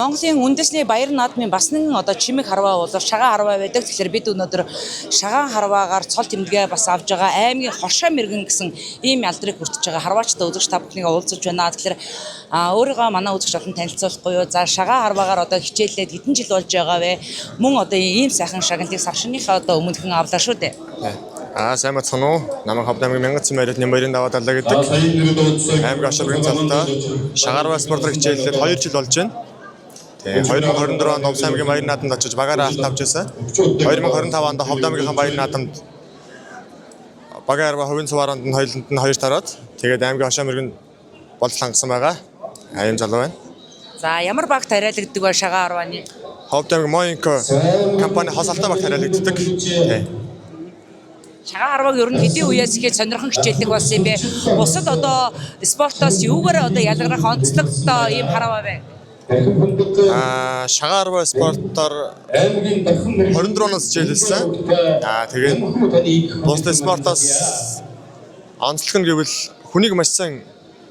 Монголын үндэсний баяр наадмын бас нэгэн одоо чимэг харваа бол шагаан харваа байдаг. Тэгэхээр бид өнөөдөр шагаан харваагаар цол тэмдэглээ бас авж байгаа аймгийн Хоршоо мэргэн гэсэн ийм ялдрыг хүртэж байгаа харваачтай үзэгч та бүхнийг уулзаж байна. Тэгэхээр өөрийгөө манай үзэгч олон танилцуулахгүй юу? За шагаан харваагаар одоо хичээлээд хэдэн жил болж байгаа вэ? Мөн одоо ийм сайхан шагналыг савшныхаа одоо өмнөхөн авлаа шүү дээ. Сайн бацхан уу? Намайг Ховдамгийн Мянган Цэмэрийн нэмэрийн даваа далаа гэдэг. Аймгийн Аширгын цалтаа шагаан спортоор хичээлээд 2 жил болж байна. Тэгээ 2024 онд Овс аймгийн баяр наадамд очиж багаараа алт авч байсан. 2025 онд Ховдамгийн баяр наадамд багаар ба хувийн цувааранд нь хоёуланд нь 2 тараад тэгээд аймгийн Ашаа мэргэн болол хангасан байгаа. Ийм залуу байна. За ямар багт хариалагддаг вэ шагаан харвааны? Ховдамгийн Моинко компани хосолтой багт хариалагддаг. Шагаан харвааг ер нь хэдийн үеэс ихэд сонирхон хичээлдэг болсон юм бэ? Бусад одоо спортоос юугаар одоо ялгарах онцлогтой ийм харваа вэ? Шагаан харваа спортоор 24 оноос хичээлсэн. Тэгээд бусад спортоос онцлог нь гэвэл хүнийг маш сайн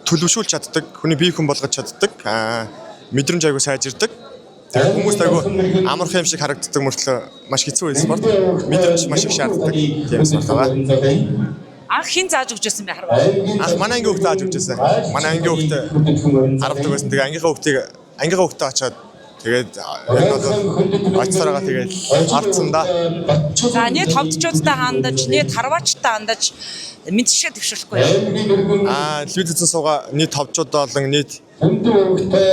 төлөвшүүлж чаддаг, хүний бие хүн болгож чаддаг, мэдрэмж аягүй сайжирдаг. Тэгээд хүмүүст аягүй амархан юм шиг харагддаг мөртлөө маш хэцүү спорт. Мэдрэмж маш их шаарддаг тийм спорт байгаа. Анх хэн зааж өгч байсан бэ харваа? Анх манай ангийн хүүхд зааж өгч байсан. Манай ангийн хүүхд харавдаг байсан. Тэгээ ангийнхаа хүүхдээ очоод тэгээд энэ бол очсараа тэгээд арцсандаа. За нийт ховдчуудтай хандаж, нийт харваачтай хандаж мэдшээ төвшөхгүй. Телевизэн суугаа нийт ховдчууд болон нийт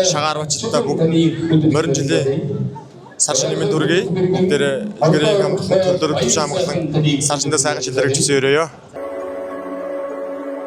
шагаан харваачтай бүгд морин жилийн сар шинийн дүргээ бүгдээрээ гэрийн хамтлан төлөөр төвш амглан сар шиндээ сайхан шилрэж өсөөрөөё.